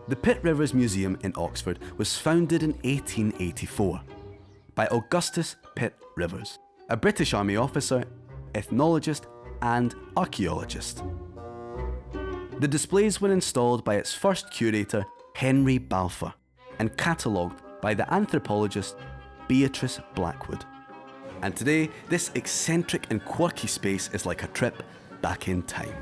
The Pitt Rivers Museum in Oxford was founded in 1884 by Augustus Pitt Rivers, a British Army officer, ethnologist and archaeologist. The displays were installed by its first curator, Henry Balfour, and catalogued by the anthropologist Beatrice Blackwood. And today, this eccentric and quirky space is like a trip back in time.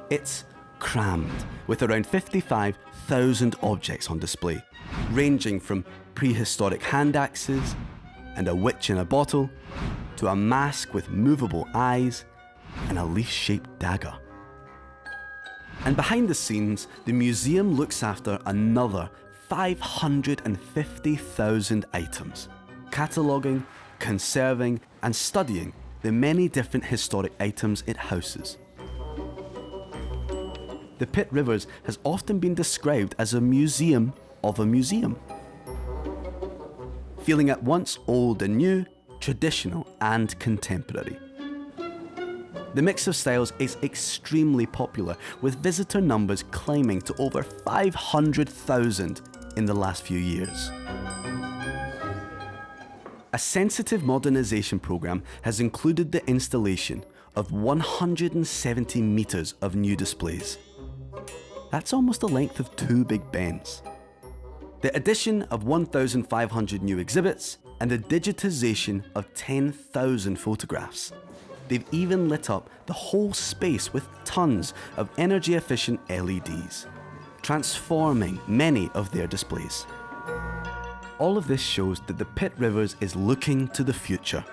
It's crammed with around 55,000 objects on display, ranging from prehistoric hand axes and a witch in a bottle to a mask with movable eyes and a leaf-shaped dagger. And behind the scenes, the museum looks after another 550,000 items, cataloguing, conserving and studying the many different historic items it houses. The Pitt Rivers has often been described as a museum of a museum, feeling at once old and new, traditional and contemporary. The mix of styles is extremely popular, with visitor numbers climbing to over 500,000 in the last few years. A sensitive modernisation programme has included the installation of 170 metres of new displays. That's almost the length of 2 Big Bens. The addition of 1,500 new exhibits and the digitisation of 10,000 photographs. They've even lit up the whole space with tons of energy-efficient LEDs, transforming many of their displays. All of this shows that the Pitt Rivers is looking to the future.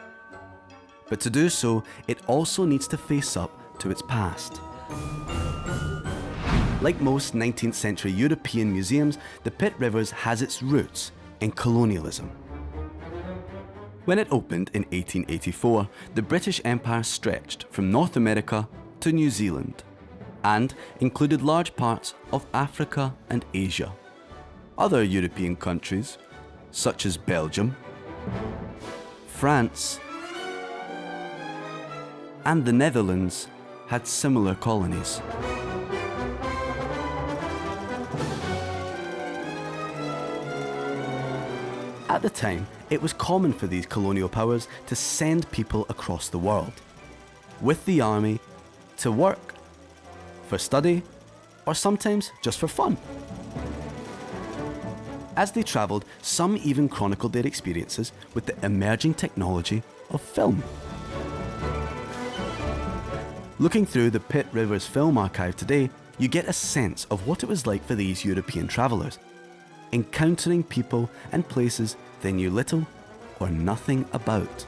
But to do so, it also needs to face up to its past. Like most 19th century European museums, the Pitt Rivers has its roots in colonialism. When it opened in 1884, the British Empire stretched from North America to New Zealand and included large parts of Africa and Asia. Other European countries, such as Belgium, France, and the Netherlands, had similar colonies. At the time, it was common for these colonial powers to send people across the world, with the army, to work, for study, or sometimes just for fun. As they travelled, some even chronicled their experiences with the emerging technology of film. Looking through the Pitt Rivers Film Archive today, you get a sense of what it was like for these European travellers, encountering people and places they knew little or nothing about.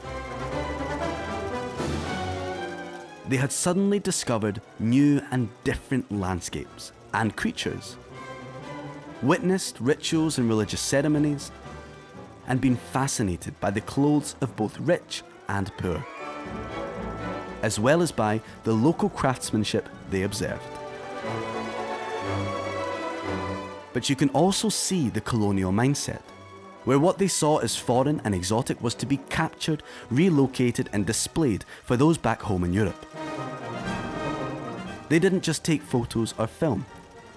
They had suddenly discovered new and different landscapes and creatures, witnessed rituals and religious ceremonies, and been fascinated by the clothes of both rich and poor, as well as by the local craftsmanship they observed. But you can also see the colonial mindset, where what they saw as foreign and exotic was to be captured, relocated and displayed for those back home in Europe. They didn't just take photos or film.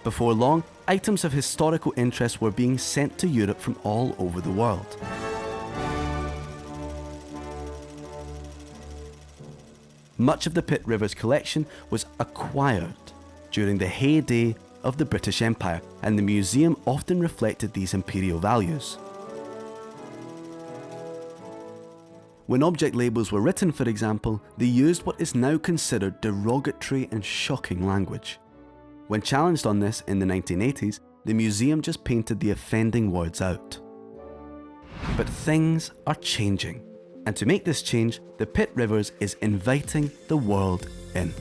Before long, items of historical interest were being sent to Europe from all over the world. Much of the Pitt Rivers collection was acquired during the heyday of the British Empire, and the museum often reflected these imperial values. When object labels were written, for example, they used what is now considered derogatory and shocking language. When challenged on this in the 1980s, the museum just painted the offending words out. But things are changing, and to make this change, the Pitt Rivers is inviting the world in.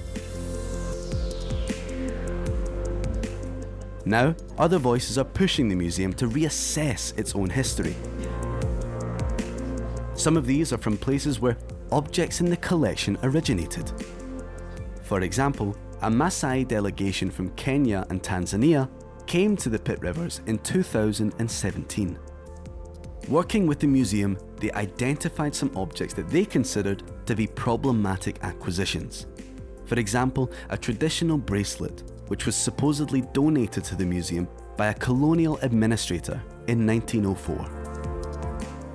Now, other voices are pushing the museum to reassess its own history. Some of these are from places where objects in the collection originated. For example, a Maasai delegation from Kenya and Tanzania came to the Pitt Rivers in 2017. Working with the museum, they identified some objects that they considered to be problematic acquisitions. For example, a traditional bracelet, which was supposedly donated to the museum by a colonial administrator in 1904.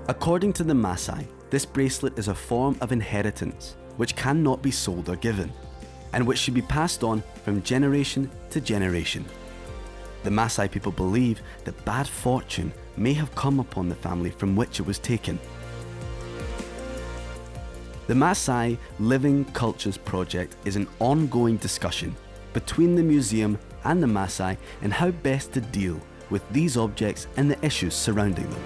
According to the Maasai, this bracelet is a form of inheritance which cannot be sold or given, and which should be passed on from generation to generation. The Maasai people believe that bad fortune may have come upon the family from which it was taken. The Maasai Living Cultures Project is an ongoing discussion between the museum and the Maasai in how best to deal with these objects and the issues surrounding them.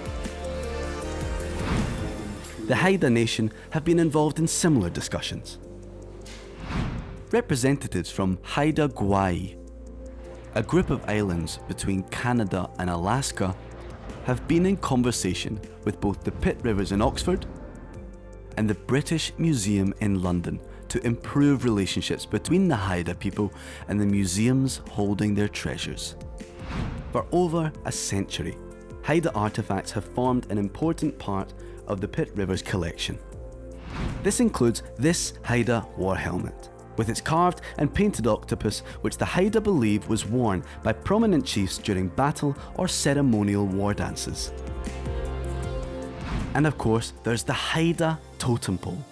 The Haida Nation have been involved in similar discussions. Representatives from Haida Gwaii, a group of islands between Canada and Alaska, have been in conversation with both the Pitt Rivers in Oxford and the British Museum in London to improve relationships between the Haida people and the museums holding their treasures. For over a century, Haida artifacts have formed an important part of the Pitt Rivers collection. This includes this Haida war helmet, with its carved and painted octopus, which the Haida believe was worn by prominent chiefs during battle or ceremonial war dances. And of course, there's the Haida totem pole,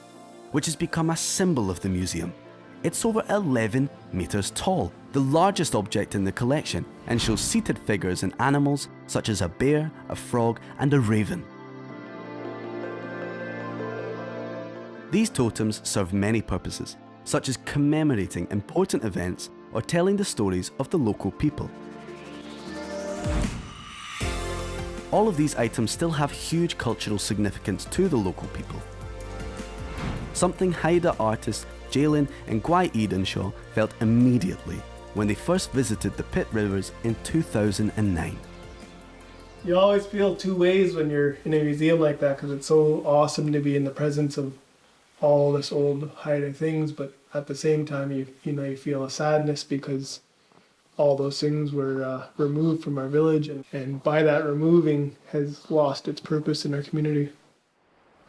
which has become a symbol of the museum. It's over 11 meters tall, the largest object in the collection, and shows seated figures and animals such as a bear, a frog, and a raven. These totems serve many purposes, such as commemorating important events or telling the stories of the local people. All of these items still have huge cultural significance to the local people. Something Haida artists Jalen and Gwai Edenshaw felt immediately when they first visited the Pitt Rivers in 2009. You always feel two ways when you're in a museum like that, because it's so awesome to be in the presence of all this old Haida things, but at the same time you feel a sadness because all those things were removed from our village, and by that removing has lost its purpose in our community.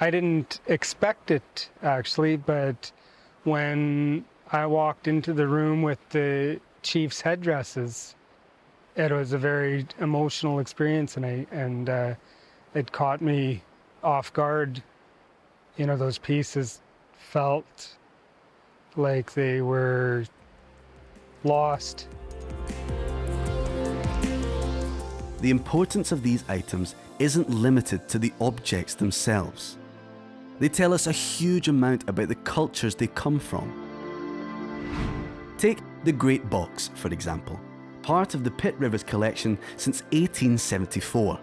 I didn't expect it actually, but when I walked into the room with the chief's headdresses, it was a very emotional experience, and it caught me off guard. You know, those pieces felt like they were lost. The importance of these items isn't limited to the objects themselves. They tell us a huge amount about the cultures they come from. Take the Great Box, for example, part of the Pitt Rivers collection since 1874.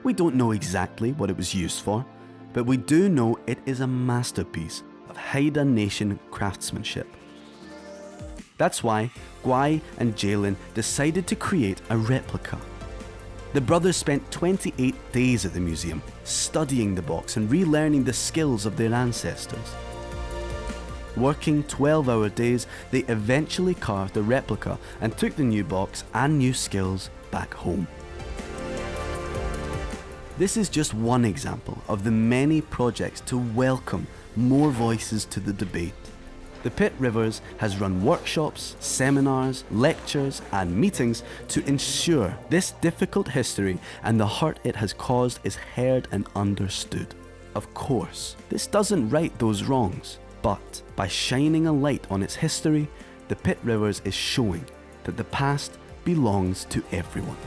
We don't know exactly what it was used for, but we do know it is a masterpiece of Haida Nation craftsmanship. That's why Gwai and Jalen decided to create a replica. The brothers spent 28 days at the museum, studying the box and relearning the skills of their ancestors. Working 12-hour days, they eventually carved a replica and took the new box and new skills back home. This is just one example of the many projects to welcome more voices to the debate. The Pitt Rivers has run workshops, seminars, lectures, and meetings to ensure this difficult history and the hurt it has caused is heard and understood. Of course, this doesn't right those wrongs, but by shining a light on its history, the Pitt Rivers is showing that the past belongs to everyone.